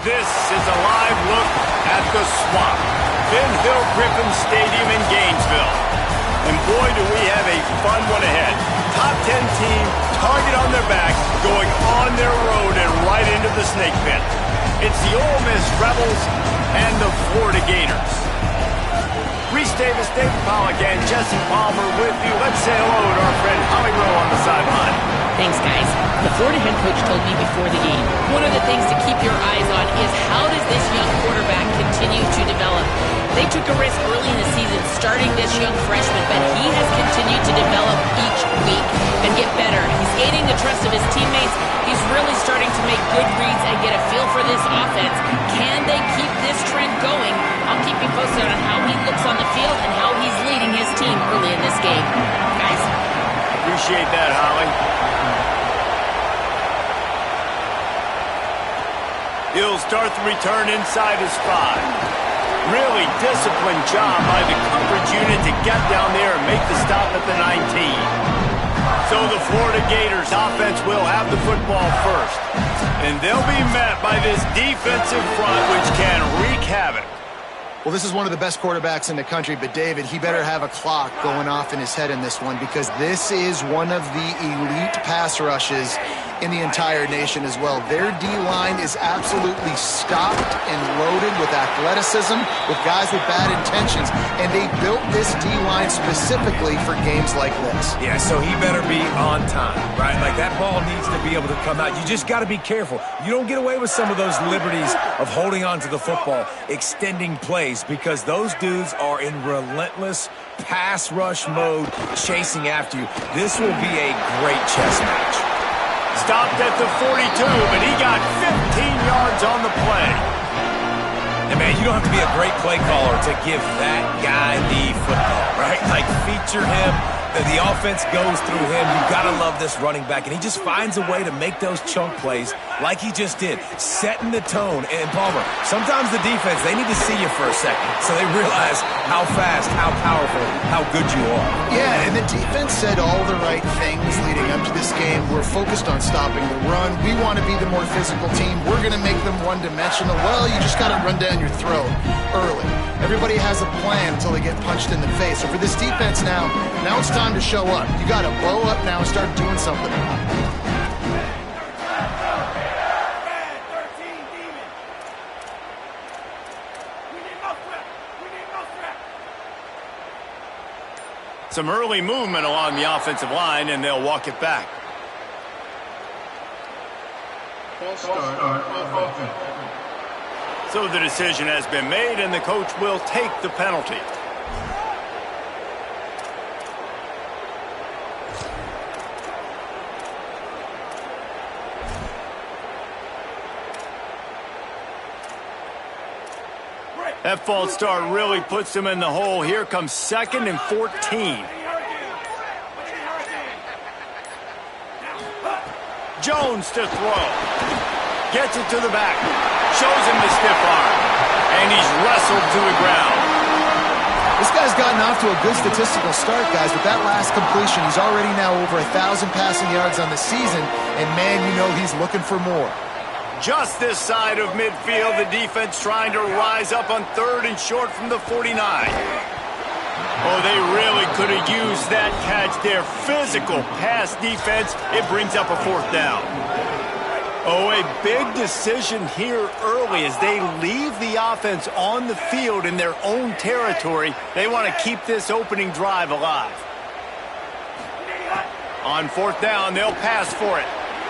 This is a live look at the Swamp, Ben Hill Griffin Stadium in Gainesville. And boy, do we have a fun one ahead. Top 10 team, target on their back, going on their road and right into the snake pit. It's the Ole Miss Rebels and the Florida Gators. Reese Davis, David Pollack, and Jesse Palmer with you. Let's say hello to our friend Holly Rowe on the sideline. Thanks, guys. The Florida head coach told me before the game, one of the things to keep your eyes on is how does this young quarterback continue to develop? They took a risk early in the season starting this young freshman, but he has continued to develop each week and get better. He's gaining the trust of his teammates. He's really starting to make good reads and get a feel for this offense. Can they keep this trend going? I'll keep you posted on how he looks on the field and how he's leading his team early in this game. Guys? Appreciate that, Holly. He'll start the return inside his 5. Really disciplined job by the coverage unit to get down there and make the stop at the 19. So the Florida Gators offense will have the football first. And they'll be met by this defensive front which can wreak havoc. Well, this is one of the best quarterbacks in the country, but David, he better have a clock going off in his head in this one because this is one of the elite pass rushes in the entire nation as well. Their D-line is absolutely stocked and loaded with athleticism, with guys with bad intentions, and they built this D-line specifically for games like this. Yeah, so he better be on time, right? Like that ball needs to be able to come out. You just got to be careful. You don't get away with some of those liberties of holding on to the football, extending plays, because those dudes are in relentless pass rush mode chasing after you. This will be a great chess match. Stopped at the 42, but he got 15 yards on the play. And man, you don't have to be a great play caller to give that guy the football, right? Like feature him. The offense goes through him. You've got to love this running back. And he just finds a way to make those chunk plays like he just did, setting the tone. And Palmer, sometimes the defense, they need to see you for a second so they realize how fast, how powerful, how good you are. Yeah, and the defense said all the right things leading up to this game. We're focused on stopping the run. We want to be the more physical team. We're going to make them one-dimensional. Well, you just got to run down your throat early. Everybody has a plan until they get punched in the face. So for this defense now it's time to show up. You got to blow up now and start doing something about it. Some early movement along the offensive line, and they'll walk it back. So the decision has been made, and the coach will take the penalty. That false start really puts them in the hole. Here comes 2nd and 14. Jones to throw. Gets it to the back. Shows him the stiff arm. And he's wrestled to the ground. This guy's gotten off to a good statistical start, guys. With that last completion, he's already now over 1,000 passing yards on the season. And, man, you know he's looking for more. Just this side of midfield, the defense trying to rise up on 3rd and short from the 49. Oh, they really could have used that catch there. Physical pass defense. It brings up a 4th down. Oh, a big decision here early as they leave the offense on the field in their own territory. They want to keep this opening drive alive. On 4th down, they'll pass for it.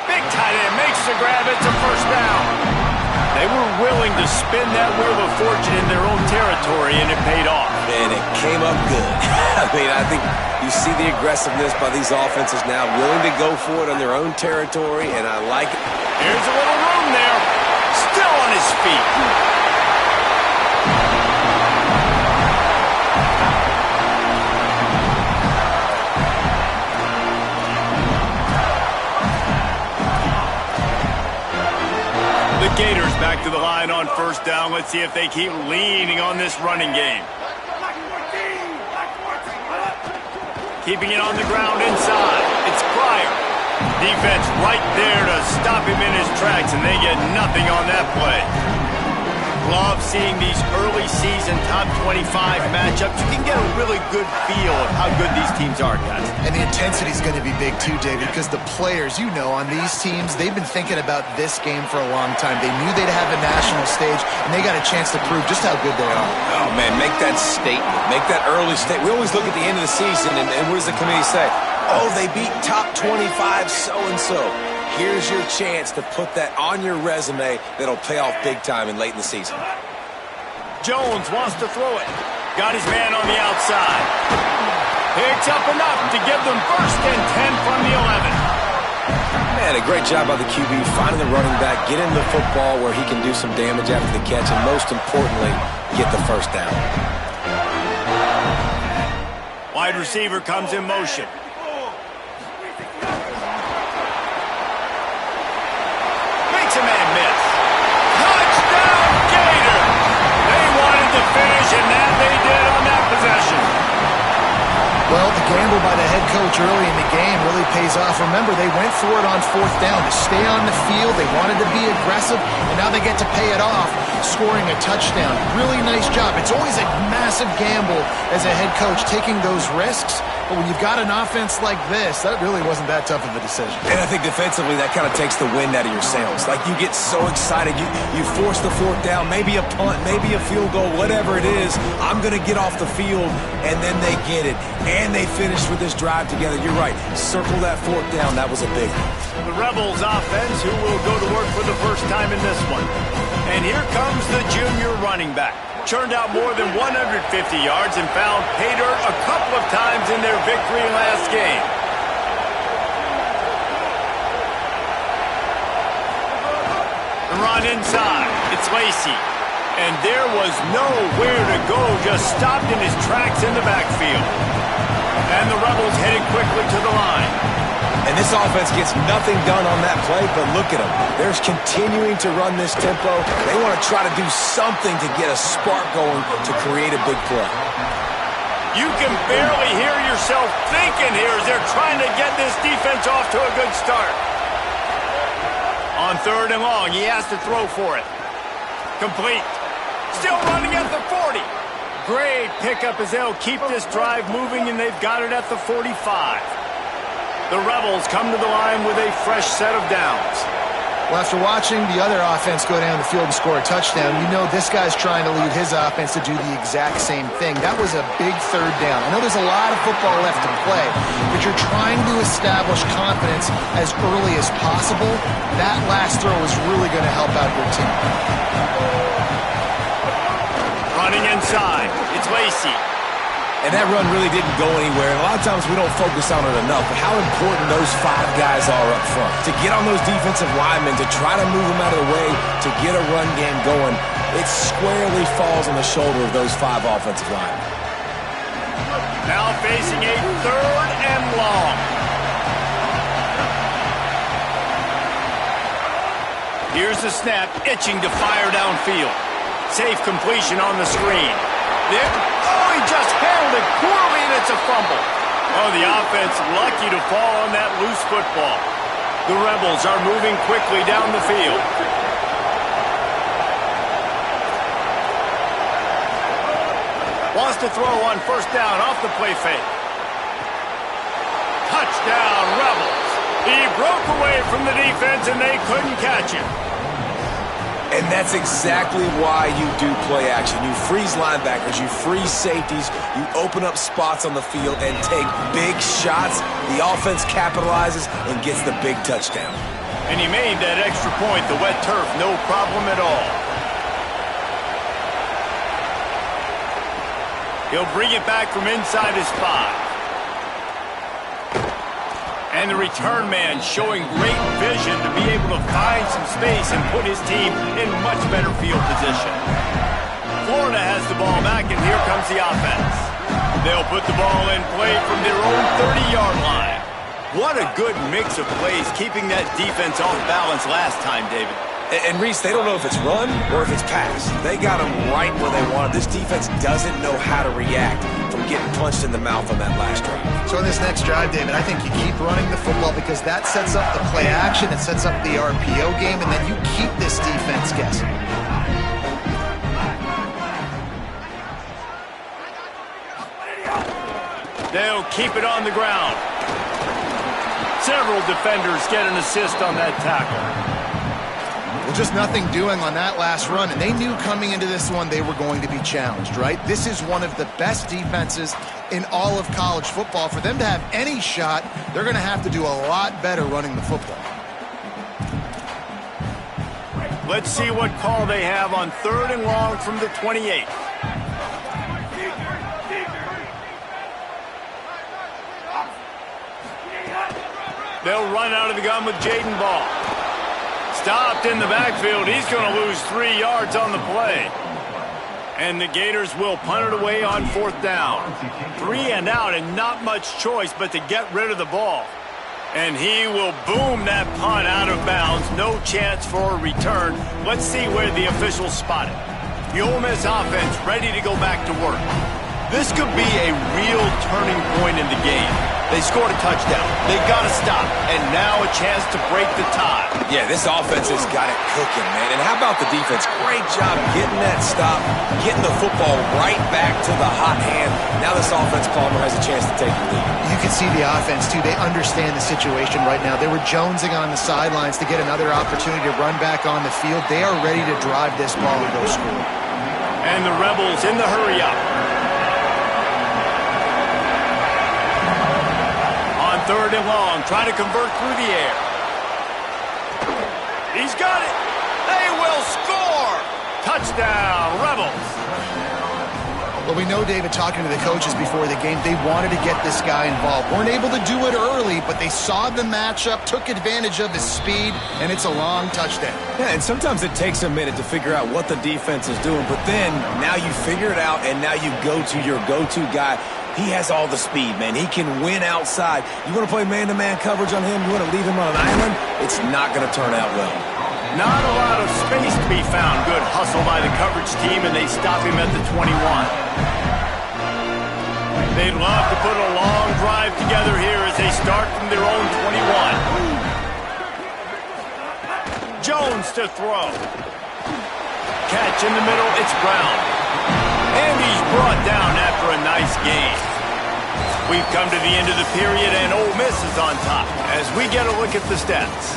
Big tight end makes the grab. It's a 1st down. They were willing to spin that wheel of fortune in their own territory, and it paid off. And it came up good. I mean, I think you see the aggressiveness by these offenses now, willing to go for it on their own territory, and I like it. Here's a little room there. Still on his feet. The Gators back to the line on 1st down. Let's see if they keep leaning on this running game. Keeping it on the ground inside. It's Pryor. Defense right there to stop him in his tracks, and they get nothing on that play. Love seeing these early season top 25 matchups. You can get a really good feel of how good these teams are, guys. And the intensity is going to be big too, David, because the players, you know, on these teams, they've been thinking about this game for a long time. They knew they'd have a national stage, and they got a chance to prove just how good they are. Oh, man, make that statement. Make that early statement. We always look at the end of the season, and what does the committee say? Oh, they beat top 25 so-and-so. Here's your chance to put that on your resume that'll pay off big time and late in the season. Jones wants to throw it. Got his man on the outside. Picks up enough to give them first and 10 from the 11. Man, a great job by the QB finding the running back, getting the football where he can do some damage after the catch, and most importantly, get the first down. Wide receiver comes in motion. Makes a man miss. Touchdown, Gator! They wanted to finish, and that they did on that possession. Well, the gamble by the head coach early in the game really pays off. Remember, they went for it on fourth down to stay on the field. They wanted to be aggressive, and now they get to pay it off, scoring a touchdown. Really nice job. It's always a massive gamble as a head coach taking those risks, but when you've got an offense like this, that really wasn't that tough of a decision. And I think defensively, that kind of takes the wind out of your sails. Like, you get so excited. You force the fourth down, maybe a punt, maybe a field goal, whatever it is. I'm going to get off the field, and then they get it. And they finish with this drive together. You're right. Circle that fourth down. That was a big one. The Rebels offense, who will go to work for the first time in this one. And here comes the junior running back. Churned out more than 150 yards and found pay dirt a couple of times in their victory last game. The run inside. It's Lacy. And there was nowhere to go, just stopped in his tracks in the backfield. And the Rebels headed quickly to the line. And this offense gets nothing done on that play, but look at them. They're continuing to run this tempo. They want to try to do something to get a spark going to create a big play. You can barely hear yourself thinking here as they're trying to get this defense off to a good start. On third and long, he has to throw for it. Complete. Still running at the 40. Great pickup as they'll keep this drive moving, and they've got it at the 45. The Rebels come to the line with a fresh set of downs. Well, after watching the other offense go down the field and score a touchdown, you know this guy's trying to lead his offense to do the exact same thing. That was a big third down. I know there's a lot of football left to play, but you're trying to establish confidence as early as possible. That last throw is really going to help out your team. Running inside, it's Lacy. And that run really didn't go anywhere. And a lot of times we don't focus on it enough, but how important those five guys are up front. To get on those defensive linemen, to try to move them out of the way, to get a run game going, it squarely falls on the shoulder of those five offensive linemen. Now facing a third and long. Here's the snap, itching to fire downfield. Safe completion on the screen. He just handled it poorly, and it's a fumble. Oh, the offense lucky to fall on that loose football. The Rebels are moving quickly down the field. Wants to throw on first down off the play fake. Touchdown, Rebels. He broke away from the defense, and they couldn't catch him. And that's exactly why you do play action. You freeze linebackers, you freeze safeties, you open up spots on the field and take big shots. The offense capitalizes and gets the big touchdown. And he made that extra point, the wet turf, no problem at all. He'll bring it back from inside his 5. And the return man showing great vision to be able to find some space and put his team in much better field position. Florida has the ball back, and here comes the offense. They'll put the ball in play from their own 30-yard line. What a good mix of plays, keeping that defense off balance last time, David. And Reese, they don't know if it's run or if it's pass. They got them right where they want it. This defense doesn't know how to react from getting punched in the mouth on that last drive. So in this next drive, David, I think you keep running the football because that sets up the play action, it sets up the RPO game, and then you keep this defense guessing. They'll keep it on the ground. Several defenders get an assist on that tackle. Well, just nothing doing on that last run, and they knew coming into this one they were going to be challenged, right? This is one of the best defenses in all of college football. For them to have any shot, they're going to have to do a lot better running the football. Let's see what call they have on 3rd and long from the 28. They'll run out of the gun with Jaden Ball. Stopped in the backfield. He's going to lose 3 yards on the play. And the Gators will punt it away on 4th down. 3 and out and not much choice but to get rid of the ball. And he will boom that punt out of bounds. No chance for a return. Let's see where the officials spot it. The Ole Miss offense ready to go back to work. This could be a real turning point in the game. They scored a touchdown. They got to stop. And now a chance to break the tie. Yeah, this offense has got it cooking, man. And how about the defense? Great job getting that stop, getting the football right back to the hot hand. Now this offense, Palmer, has a chance to take the lead. You can see the offense, too. They understand the situation right now. They were jonesing on the sidelines to get another opportunity to run back on the field. They are ready to drive this ball and go score. And the Rebels in the hurry-up. On 3rd and long, trying to convert through the air. He's got it. They will score. Touchdown, Rebels. Well, we know, David, talking to the coaches before the game, they wanted to get this guy involved. Weren't able to do it early, but they saw the matchup, took advantage of his speed, and it's a long touchdown. Yeah, and sometimes it takes a minute to figure out what the defense is doing, but then now you figure it out, and now you go to your go-to guy. He has all the speed, man. He can win outside. You want to play man-to-man coverage on him? You want to leave him on an island? It's not going to turn out well. Not a lot of space to be found. Good hustle by the coverage team, and they stop him at the 21. They'd love to put a long drive together here as they start from their own 21. Jones to throw. Catch in the middle, it's Brown. And he's brought down after a nice gain. We've come to the end of the period, and Ole Miss is on top as we get a look at the stats.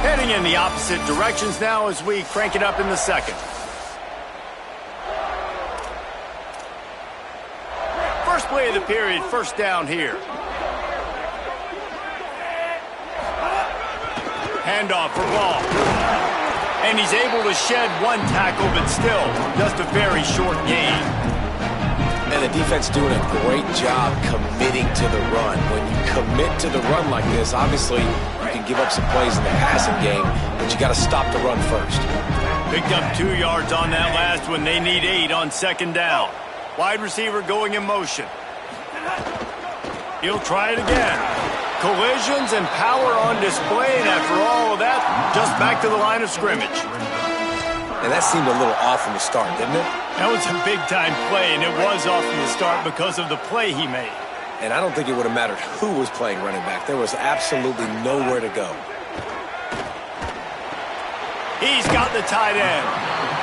Heading in the opposite directions now as we crank it up in the second. First play of the period, 1st down here. Handoff for Ball. And he's able to shed 1 tackle, but still just a very short gain. And the defense doing a great job committing to the run. When you commit to the run like this, obviously you can give up some plays in the passing game, but you got to stop the run first. Picked up 2 yards on that last one. They need 8 on 2nd down. Wide receiver going in motion. He'll try it again. Collisions and power on display, and after all of that, just back to the line of scrimmage. And that seemed a little off from the start, didn't it? That was a big-time play, and it was off from the start because of the play he made. And I don't think it would have mattered who was playing running back. There was absolutely nowhere to go. He's got the tight end.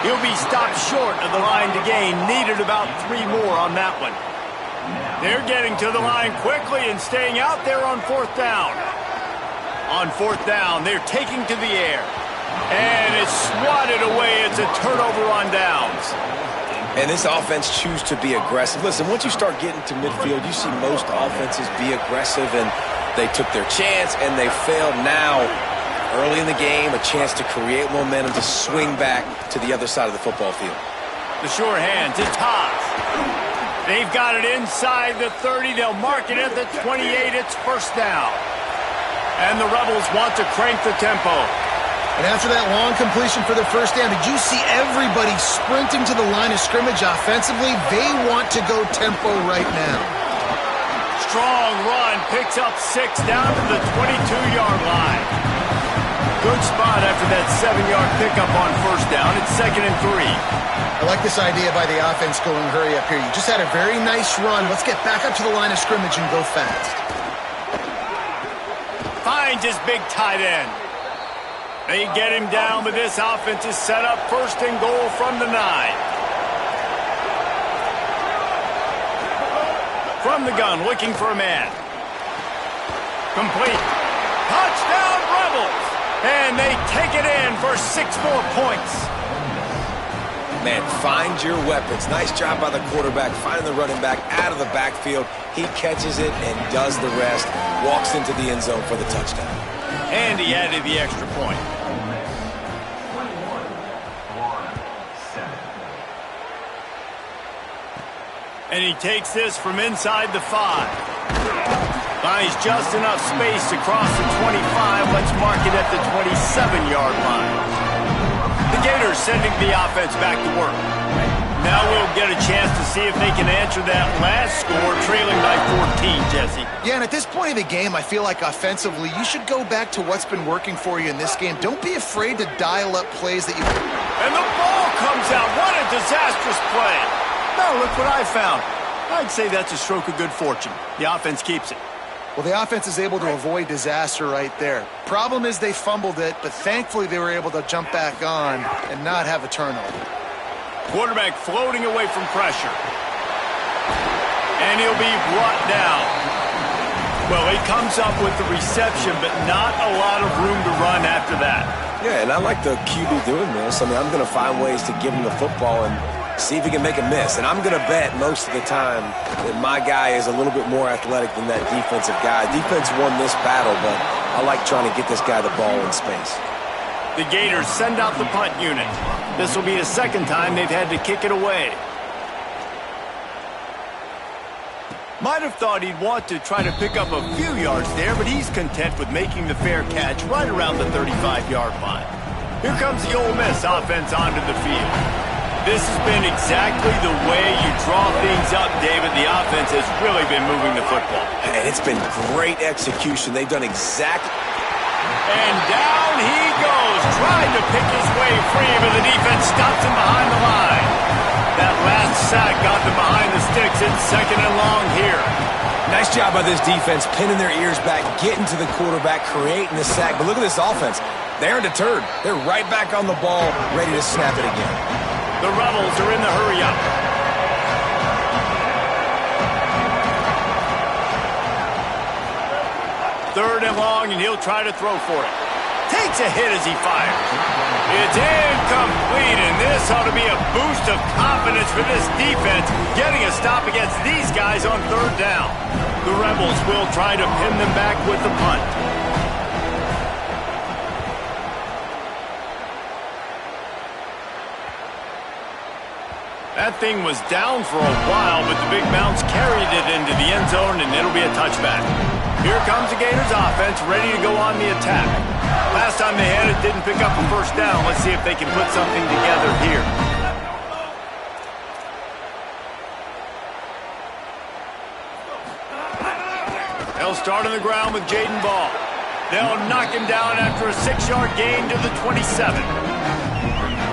He'll be stopped short of the line to gain. Needed about 3 more on that one. They're getting to the line quickly and staying out there on 4th down. On 4th down, they're taking to the air. And it's swatted away. It's a turnover on downs. And this offense chooses to be aggressive. Listen, once you start getting to midfield, you see most offenses be aggressive, and they took their chance, and they failed. Now, early in the game, a chance to create momentum to swing back to the other side of the football field. The sure hands, it's Haas. They've got it inside the 30. They'll mark it at the 28. It's 1st down. And the Rebels want to crank the tempo. And after that long completion for the 1st down, did you see everybody sprinting to the line of scrimmage offensively? They want to go tempo right now. Strong run, picks up 6 down to the 22-yard line. Good spot after that 7-yard pickup on 1st down. It's 2nd and 3. I like this idea by the offense going hurry up here. You just had a very nice run. Let's get back up to the line of scrimmage and go fast. Finds his big tight end. They get him down, but this offense is set up first and goal from the 9. From the gun, looking for a man. Complete. Touchdown, Rebels! And they take it in for 6 more points. Man, find your weapons. Nice job by the quarterback, finding the running back out of the backfield. He catches it and does the rest. Walks into the end zone for the touchdown. And he added the extra point. And he takes this from inside the 5. Finds just enough space to cross the 25. Let's mark it at the 27-yard line. The Gators sending the offense back to work. Now we'll get a chance to see if they can answer that last score, trailing by 14, Jesse. Yeah, and at this point of the game, I feel like offensively, you should go back to what's been working for you in this game. Don't be afraid to dial up plays that you... And the ball comes out. What a disastrous play. Now look what I found. I'd say that's a stroke of good fortune. The offense keeps it. Well, the offense is able to avoid disaster right there. Problem is they fumbled it, but thankfully they were able to jump back on and not have a turnover. Quarterback floating away from pressure. And he'll be brought down. Well, he comes up with the reception, but not a lot of room to run after that. Yeah, and I like the QB doing this. I mean, I'm going to find ways to give him the football and see if he can make a miss. And I'm going to bet most of the time that my guy is a little bit more athletic than that defensive guy. Defense won this battle, but I like trying to get this guy the ball in space. The Gators send out the punt unit. This will be the second time they've had to kick it away. Might have thought he'd want to try to pick up a few yards there, but he's content with making the fair catch right around the 35-yard line. Here comes the Ole Miss offense onto the field. This has been exactly the way you draw things up, David. The offense has really been moving the football. And it's been great execution. They've done exactly... And down he goes, trying to pick his way free, but the defense stops him behind the line. That last sack got them behind the sticks. It's second and long here. Nice job by this defense, pinning their ears back, getting to the quarterback, creating the sack. But look at this offense. They aren't deterred. They're right back on the ball, ready to snap it again. The Rebels are in the hurry-up. Third and long, and he'll try to throw for it. Takes a hit as he fires. It's incomplete, and this ought to be a boost of confidence for this defense, getting a stop against these guys on third down. The Rebels will try to pin them back with the punt. That thing was down for a while, but the Big Mounts carried it into the end zone, and it'll be a touchback. Here comes the Gators offense, ready to go on the attack. Last time they had it, didn't pick up a first down. Let's see if they can put something together here. They'll start on the ground with Jaden Ball. They'll knock him down after a 6-yard gain to the 27.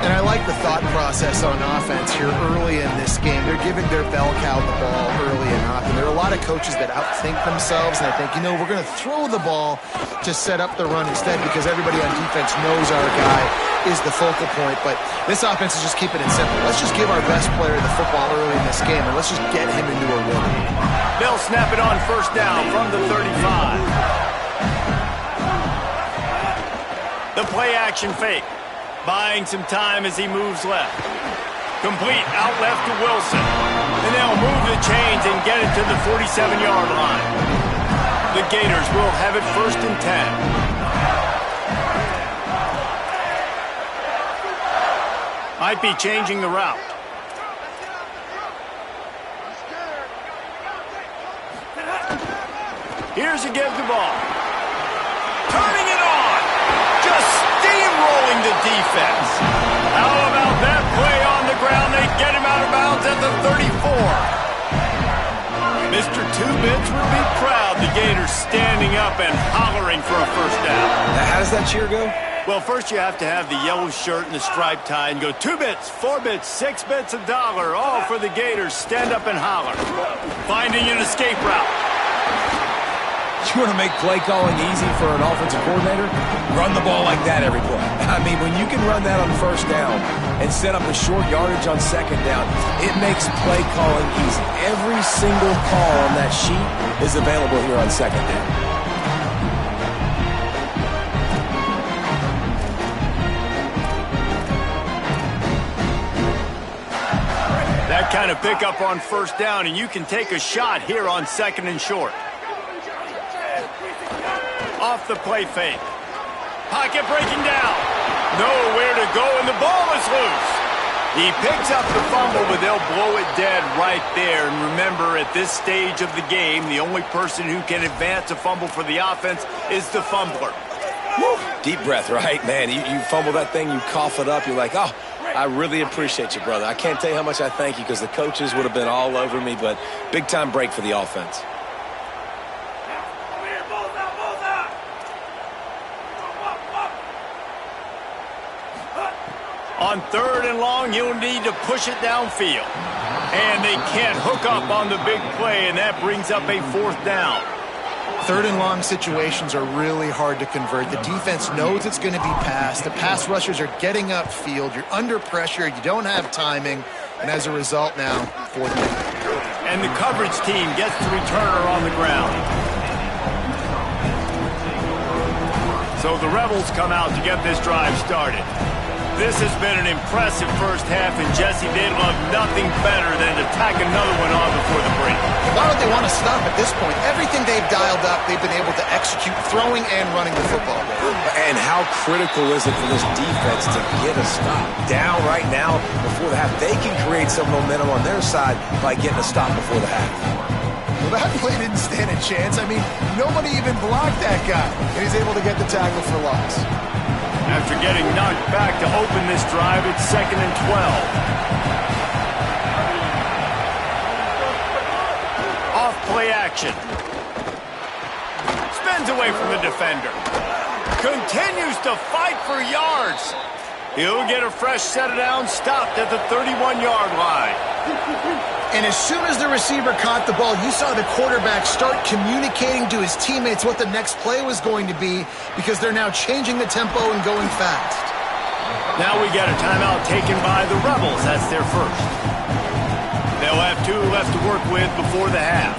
And I like the thought process on offense here early in this game. They're giving their bell cow the ball early enough. And there are a lot of coaches that outthink themselves, and they think, you know, we're going to throw the ball to set up the run instead because everybody on defense knows our guy is the focal point. But this offense is just keeping it simple. Let's just give our best player the football early in this game, and let's just get him into a rhythm. They'll snap it on first down from the 35. The play action fake. Buying some time as he moves left. Complete out left to Wilson. And they'll move the chains and get it to the 47-yard line. The Gators will have it first and 10. Might be changing the route. Here's a give the ball. Turning it on. Just steamrolling the defense. How about that play on the ground? They get him out of bounds at the 34. Mr. Two-Bits will be proud. The Gators standing up and hollering for a first down. Now, how does that cheer go? Well, first you have to have the yellow shirt and the striped tie and go 2 bits, 4 bits, 6 bits, $1, all for the Gators. Stand up and holler. Finding an escape route. You want to make play calling easy for an offensive coordinator? Run the ball like that every play. I mean, when you can run that on first down and set up a short yardage on second down, it makes play calling easy. Every single call on that sheet is available here on second down. That kind of pickup on first down, and you can take a shot here on second and short. Off the play fake. Pocket breaking down. Nowhere to go, and the ball is loose. He picks up the fumble, but they'll blow it dead right there. And remember, at this stage of the game, the only person who can advance a fumble for the offense is the fumbler. Woo. Deep breath, right? Man, you fumble that thing, you cough it up, you're like, oh, I really appreciate you, brother. I can't tell you how much I thank you because the coaches would have been all over me, but big-time break for the offense. On third and long, you'll need to push it downfield. And they can't hook up on the big play, and that brings up a fourth down. Third and long situations are really hard to convert. The defense knows it's going to be passed. The pass rushers are getting upfield. You're under pressure. You don't have timing. And as a result now, fourth down. And the coverage team gets the returner on the ground. So the Rebels come out to get this drive started. This has been an impressive first half, and Jesse, they'd love nothing better than to tack another one on before the break. Why don't they want to stop at this point? Everything they've dialed up, they've been able to execute, throwing and running the football. And how critical is it for this defense to get a stop? Down right now before the half. They can create some momentum on their side by getting a stop before the half. Well, that play didn't stand a chance. I mean, nobody even blocked that guy, and he's able to get the tackle for loss. After getting knocked back to open this drive, it's 2nd and 12. Off play action. Spins away from the defender. Continues to fight for yards. He'll get a fresh set of downs, stopped at the 31-yard line. And as soon as the receiver caught the ball, you saw the quarterback start communicating to his teammates what the next play was going to be because they're now changing the tempo and going fast. Now we get a timeout taken by the Rebels. That's their first. They'll have 2 left to work with before the half.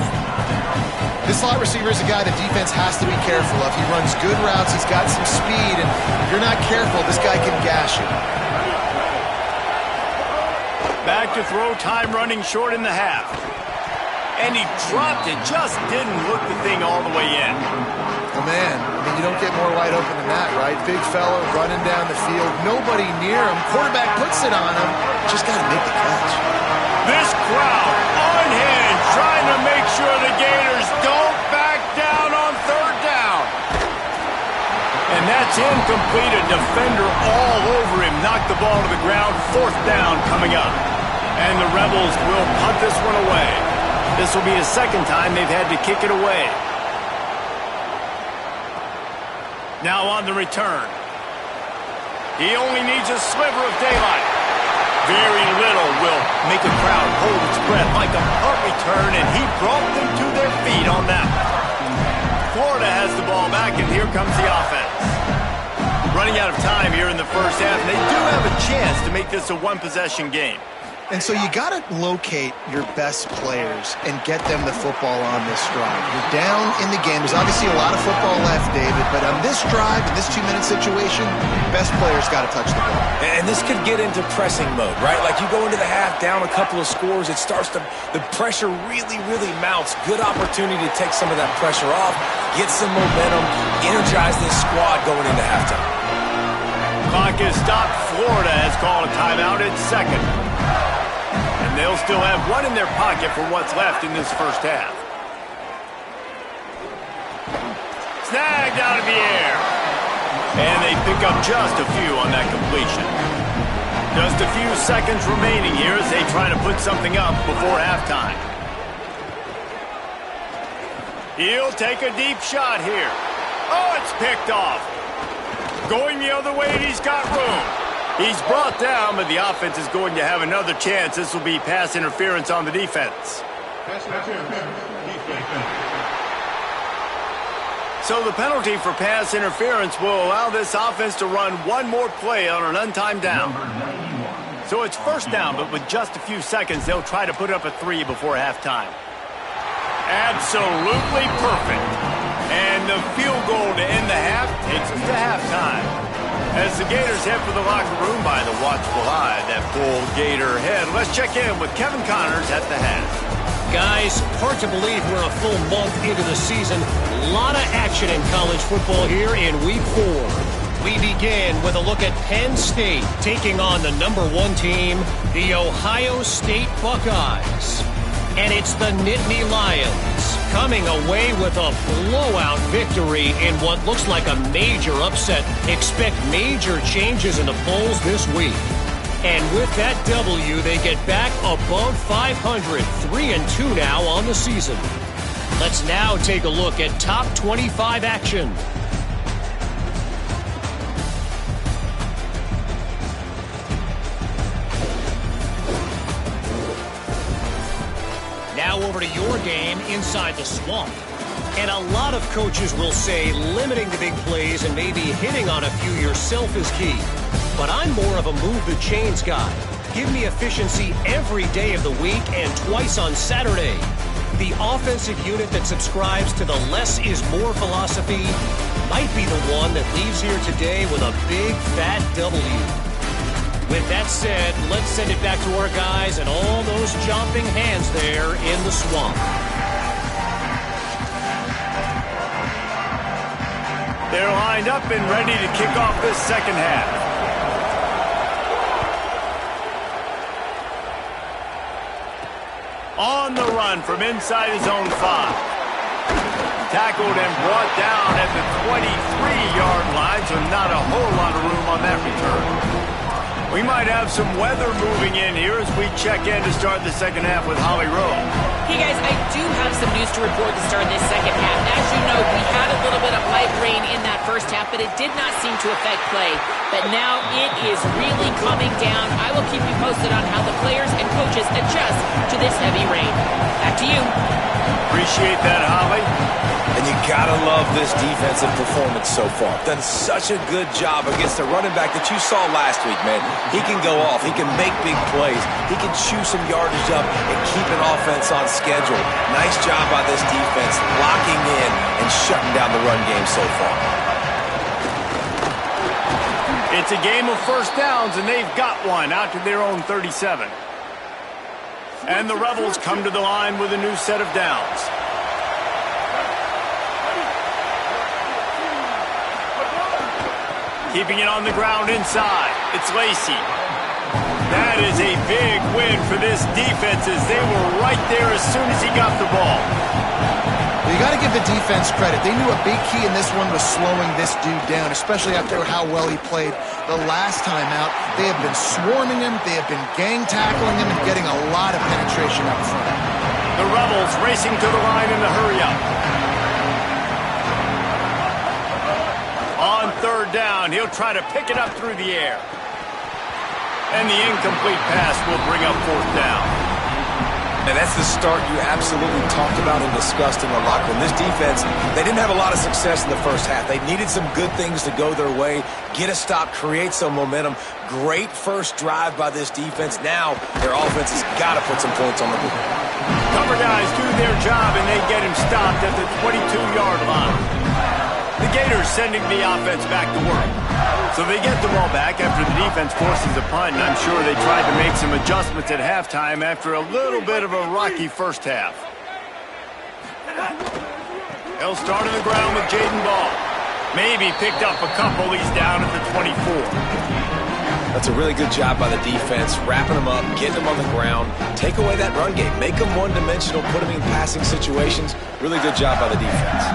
This slot receiver is a guy the defense has to be careful of. He runs good routes. He's got some speed, and if you're not careful, this guy can gash you. Back to throw, time running short in the half. And he dropped it, just didn't look the thing all the way in. Oh, man, I mean, you don't get more wide open than that, right? Big fella running down the field, nobody near him. Quarterback puts it on him, just got to make the catch. This crowd on hand trying to make sure the Gators don't back down on third down. And that's incomplete. A defender all over him. Knocked the ball to the ground. Fourth down coming up. And the Rebels will punt this one away. This will be the second time they've had to kick it away. Now on the return. He only needs a sliver of daylight. Very little will make a crowd hold its breath like a punt return, and he brought them to their feet on that one. Florida has the ball back, and here comes the offense. Running out of time here in the first half, and they do have a chance to make this a one-possession game. And so you got to locate your best players and get them the football on this drive. You're down in the game. There's obviously a lot of football left, David, but on this drive, in this 2-minute situation, best players got to touch the ball. And this could get into pressing mode, right? Like you go into the half, down a couple of scores, it starts to, the pressure really, really mounts. Good opportunity to take some of that pressure off, get some momentum, energize this squad going into halftime. Clock is stopped. Florida has called a timeout at second. And they'll still have one in their pocket for what's left in this first half. Snagged out of the air. And they pick up just a few on that completion. Just a few seconds remaining here as they try to put something up before halftime. He'll take a deep shot here. Oh, it's picked off. Going the other way, and he's got room. He's brought down, but the offense is going to have another chance. This will be pass interference on the defense. So the penalty for pass interference will allow this offense to run one more play on an untimed down. So it's first down, but with just a few seconds, they'll try to put up a 3 before halftime. Absolutely perfect. And the field goal to end the half takes us to halftime. As the Gators head for the locker room by the watchful eye, that full Gator head. Let's check in with Kevin Connors at the half. Guys, hard to believe we're a full month into the season. A lot of action in college football here in Week 4. We begin with a look at Penn State taking on the #1 team, the Ohio State Buckeyes. And it's the Nittany Lions coming away with a blowout victory in what looks like a major upset. Expect major changes in the polls this week. And with that W, they get back above 500, 3-2 now on the season. Let's now take a look at top 25 action. Now over to your game inside the Swamp. And a lot of coaches will say limiting the big plays and maybe hitting on a few yourself is key. But I'm more of a move the chains guy. Give me efficiency every day of the week and twice on Saturday. The offensive unit that subscribes to the less is more philosophy might be the one that leaves here today with a big fat W. With that said, let's send it back to our guys and all those chomping hands there in the Swamp. They're lined up and ready to kick off this second half. On the run from inside his own 5. Tackled and brought down at the 23-yard line, so not a whole lot of room on that return. We might have some weather moving in here as we check in to start the second half with Holly Rowe. Hey guys, I do have some news to report to start this second half. As you know, we had a little bit of light rain in that first half, but it did not seem to affect play. But now it is really coming down. I will keep you posted on how the players and coaches adjust to this heavy rain. Back to you. Appreciate that, Holly. And you gotta love this defensive performance so far. Done such a good job against the running back that you saw last week, man. He can go off. He can make big plays. He can chew some yardage up and keep an offense on schedule. Nice job by this defense locking in and shutting down the run game so far. It's a game of first downs, and they've got one out to their own 37. And the Rebels come to the line with a new set of downs. Keeping it on the ground inside. It's Lacey. That is a big win for this defense as they were right there as soon as he got the ball. You got to give the defense credit. They knew a big key in this one was slowing this dude down, especially after how well he played the last time out. They have been swarming him. They have been gang tackling him and getting a lot of penetration up front. The Rebels racing to the line in the hurry-up. On third down, he'll try to pick it up through the air. And the incomplete pass will bring up fourth down. And that's the start you absolutely talked about and discussed in the locker room. This defense, they didn't have a lot of success in the first half. They needed some good things to go their way, get a stop, create some momentum. Great first drive by this defense. Now their offense has got to put some points on the board. Cover guys do their job, and they get him stopped at the 22-yard line. The Gators sending the offense back to work. So they get the ball back after the defense forces a punt, and I'm sure they tried to make some adjustments at halftime after a little bit of a rocky first half. They'll start on the ground with Jaden Ball. Maybe picked up a couple. He's down at the 24. That's a really good job by the defense, wrapping them up, getting them on the ground. Take away that run game. Make them one-dimensional, put them in passing situations. Really good job by the defense.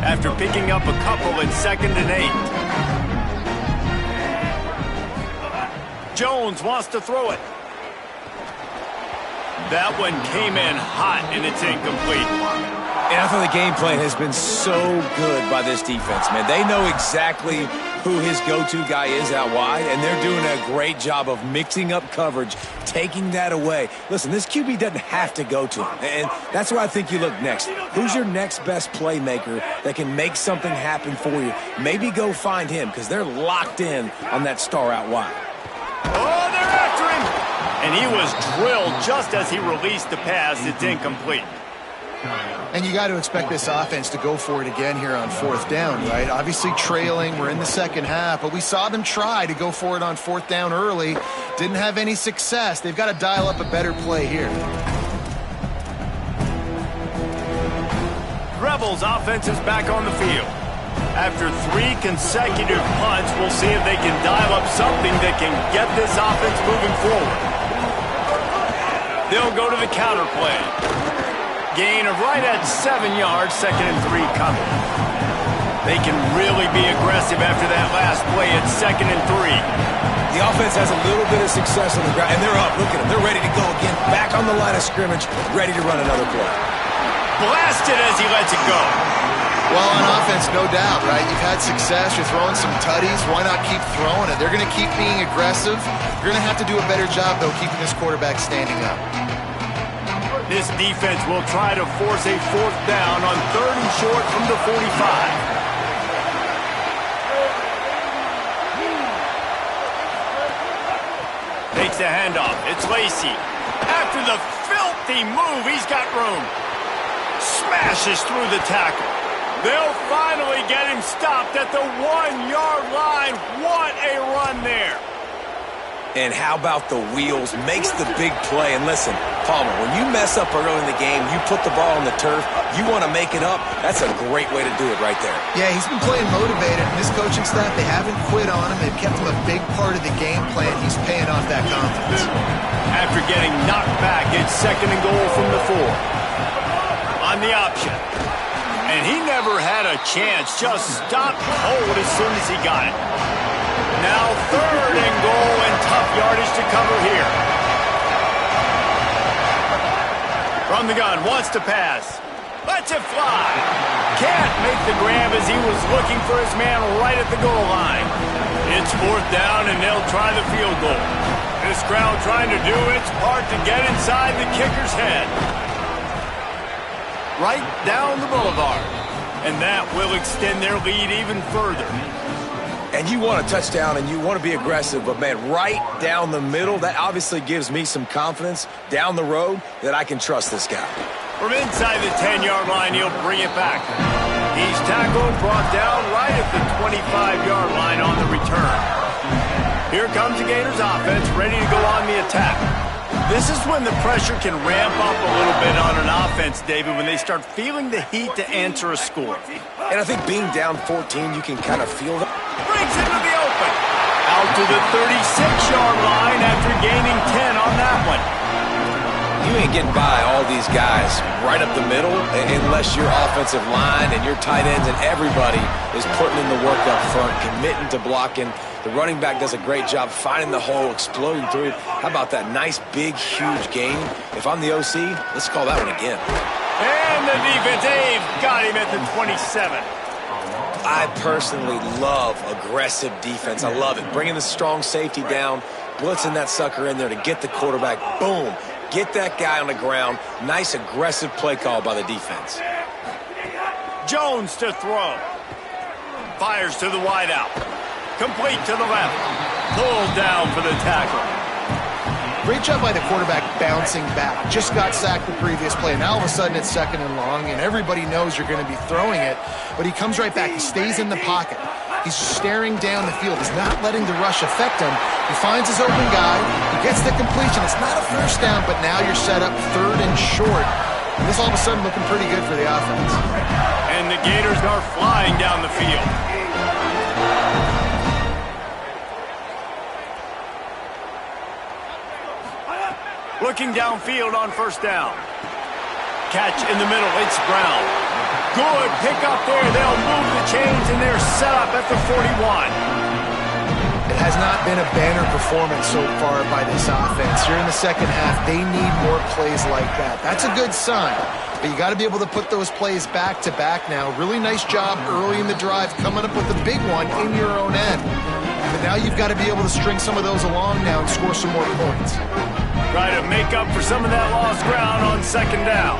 After picking up a couple in 2nd and 8. Jones wants to throw it. That one came in hot, and it's incomplete. And I thought the game plan has been so good by this defense, man. They know exactly who his go-to guy is out wide, and they're doing a great job of mixing up coverage, taking that away. Listen, this QB doesn't have to go to him, and that's where I think you look next. Who's your next best playmaker that can make something happen for you? Maybe go find him, because they're locked in on that star out wide. Oh, they're after him! And he was drilled just as he released the pass. It's incomplete. And you got to expect this offense to go for it again here on 4th down, right? Obviously trailing, we're in the second half, but we saw them try to go for it on 4th down early. Didn't have any success. They've got to dial up a better play here. Rebels offense is back on the field. After 3 consecutive punts, we'll see if they can dial up something that can get this offense moving forward. They'll go to the counter play. Gain of right at 7 yards, 2nd and 3 coming. They can really be aggressive after that last play at 2nd and 3. The offense has a little bit of success on the ground, and they're up. Look at them. They're ready to go again. Back on the line of scrimmage, ready to run another play. Blasted as he lets it go. Well, on offense, no doubt, right? You've had success. You're throwing some tutties. Why not keep throwing it? They're going to keep being aggressive. You're going to have to do a better job, though, keeping this quarterback standing up. This defense will try to force a 4th down on 3rd and short from the 45. Takes the handoff. It's Lacy. After the filthy move, he's got room. Smashes through the tackle. They'll finally get him stopped at the 1-yard line. What a run there. And how about the wheels? Makes the big play. And listen, Palmer, when you mess up early in the game, you put the ball on the turf, you want to make it up, that's a great way to do it right there. Yeah, he's been playing motivated. And this coaching staff, they haven't quit on him. They've kept him a big part of the game plan. He's paying off that confidence. After getting knocked back, it's 2nd and goal from the 4. On the option. And he never had a chance. Just stopped cold as soon as he got it. Now 3rd and goal and tough yardage to cover here. From the gun, wants to pass. Lets it fly. Can't make the grab as he was looking for his man right at the goal line. It's 4th down and they'll try the field goal. This crowd trying to do its part to get inside the kicker's head. Right down the boulevard. And that will extend their lead even further. And you want a touchdown and you want to be aggressive, but, man, right down the middle, that obviously gives me some confidence down the road that I can trust this guy. From inside the 10-yard line, he'll bring it back. He's tackled, brought down right at the 25-yard line on the return. Here comes the Gators offense, ready to go on the attack. This is when the pressure can ramp up a little bit on an offense, David, when they start feeling the heat to answer a score. And I think being down 14, you can kind of feel that. Brings it to the open. Out to the 36-yard line after gaining 10 on that one. You ain't getting by all these guys right up the middle unless your offensive line and your tight ends and everybody is putting in the work up front, committing to blocking. The running back does a great job finding the hole, exploding through. How about that nice, big, huge gain? If I'm the OC, let's call that one again. And the defense, they've got him at the 27. I personally love aggressive defense. I love it. Bringing the strong safety down, blitzing that sucker in there to get the quarterback. Boom. Get that guy on the ground. Nice, aggressive play call by the defense. Jones to throw. Fires to the wideout. Complete to the left. Pulled down for the tackle. Great job by the quarterback bouncing back. Just got sacked the previous play. Now all of a sudden it's 2nd and long, and everybody knows you're going to be throwing it. But he comes right back. He stays in the pocket. He's staring down the field. He's not letting the rush affect him. He finds his open guy. He gets the completion. It's not a 1st down, but now you're set up 3rd and short. And this all of a sudden looking pretty good for the offense. And the Gators are flying down the field. Looking downfield on 1st down. Catch in the middle. It's Brown. Good pick up there. They'll move the chains, and they're set up at the 41. It has not been a banner performance so far by this offense. Here in the second half, they need more plays like that. That's a good sign, but you got to be able to put those plays back-to-back now. Really nice job early in the drive coming up with a big one in your own end. But now you've got to be able to string some of those along now and score some more points. Try to make up for some of that lost ground on second down.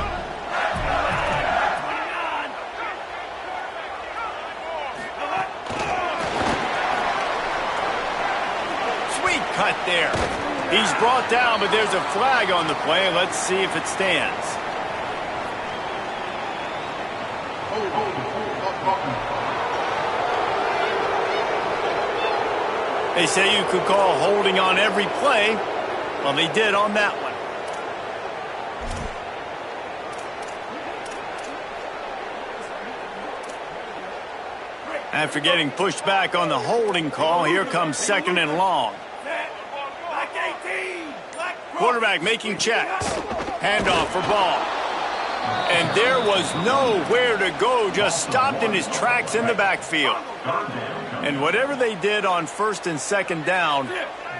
Sweet cut there. He's brought down, but there's a flag on the play. Let's see if it stands. They say you could call holding on every play. Well, they did on that one. After getting pushed back on the holding call, here comes second and long. Quarterback making checks. Handoff for ball. And there was nowhere to go, just stopped in his tracks in the backfield. And whatever they did on first and second down,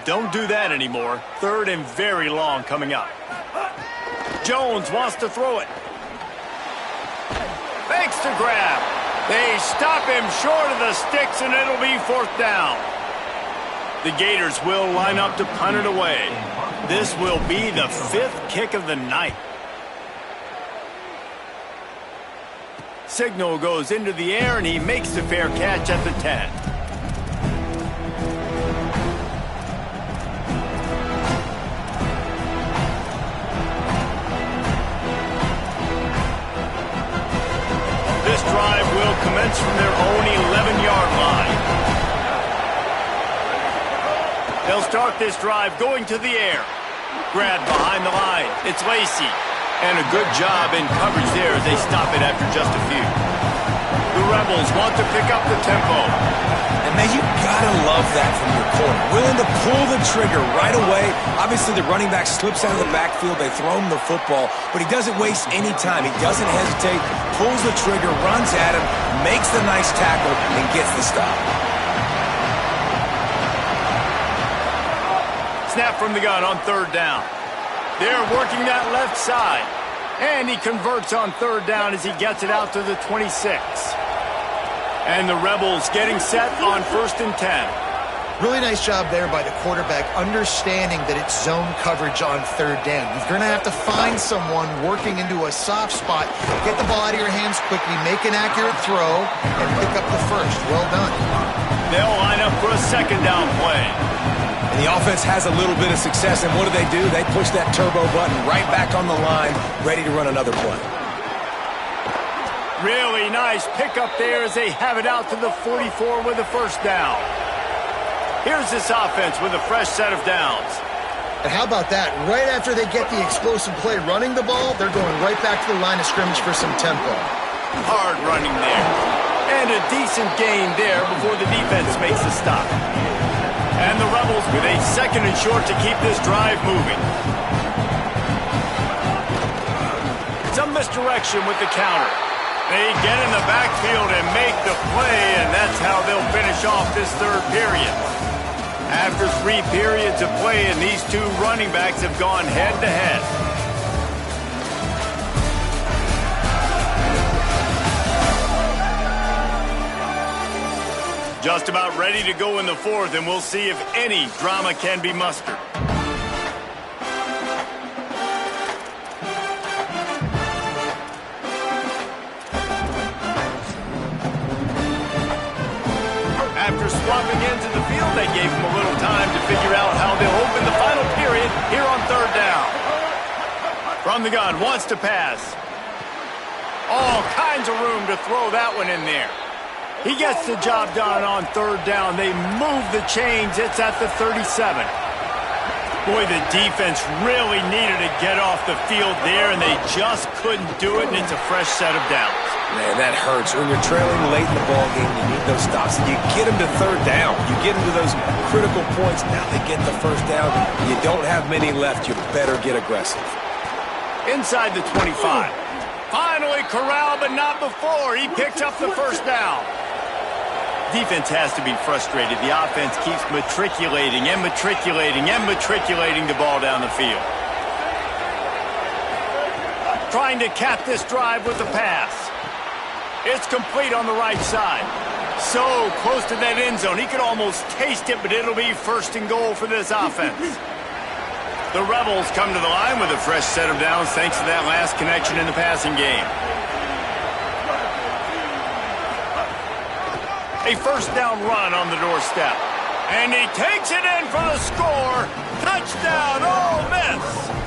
don't do that anymore. Third and very long coming up. Jones wants to throw it. Fakes to grab. They stop him short of the sticks, and it'll be fourth down. The Gators will line up to punt it away. This will be the fifth kick of the night. Signal goes into the air, and he makes the fair catch at the 10. This drive will commence from their own 11-yard line. They'll start this drive going to the air. Grab behind the line. It's Lacy. And a good job in coverage there as they stop it after just a few. The Rebels want to pick up the tempo. And man, you gotta love that from your corner. Willing to pull the trigger right away. Obviously, the running back slips out of the backfield. They throw him the football, but he doesn't waste any time. He doesn't hesitate, pulls the trigger, runs at him, makes the nice tackle, and gets the stop. Snap from the gun on third down. They're working that left side. And he converts on third down as he gets it out to the 26. And the Rebels getting set on first and 10. Really nice job there by the quarterback, understanding that it's zone coverage on third down. You're going to have to find someone working into a soft spot, get the ball out of your hands quickly, make an accurate throw, and pick up the first. Well done. They'll line up for a second down play. And the offense has a little bit of success, and what do? They push that turbo button right back on the line, ready to run another play. Really nice pickup there as they have it out to the 44 with a first down. Here's this offense with a fresh set of downs. And how about that? Right after they get the explosive play running the ball, they're going right back to the line of scrimmage for some tempo. Hard running there. And a decent gain there before the defense makes the stop. And the Rebels with a second and short to keep this drive moving. Some misdirection with the counter. They get in the backfield and make the play, and that's how they'll finish off this third period. After 3 periods of play, and these two running backs have gone head-to-head. Just about ready to go in the fourth, and we'll see if any drama can be mustered. After swapping into the field, they gave him a little time to figure out how they'll open the final period here on third down. From the gun, wants to pass. All kinds of room to throw that one in there. He gets the job done on third down. They move the chains. It's at the 37. Boy, the defense really needed to get off the field there, and they just couldn't do it, and it's a fresh set of downs. Man, that hurts. When you're trailing late in the ballgame, you need those stops. And you get them to third down. You get them to those critical points. Now they get the first down. You don't have many left. You better get aggressive. Inside the 25. Finally corralled, but not before. He picked up the first down. Defense has to be frustrated. The offense keeps matriculating and matriculating and matriculating the ball down the field. Trying to cap this drive with the pass. It's complete on the right side. So close to that end zone. He could almost taste it, but it'll be first and goal for this offense. The Rebels come to the line with a fresh set of downs thanks to that last connection in the passing game. A first down run on the doorstep. And he takes it in for the score. Touchdown, Ole Miss!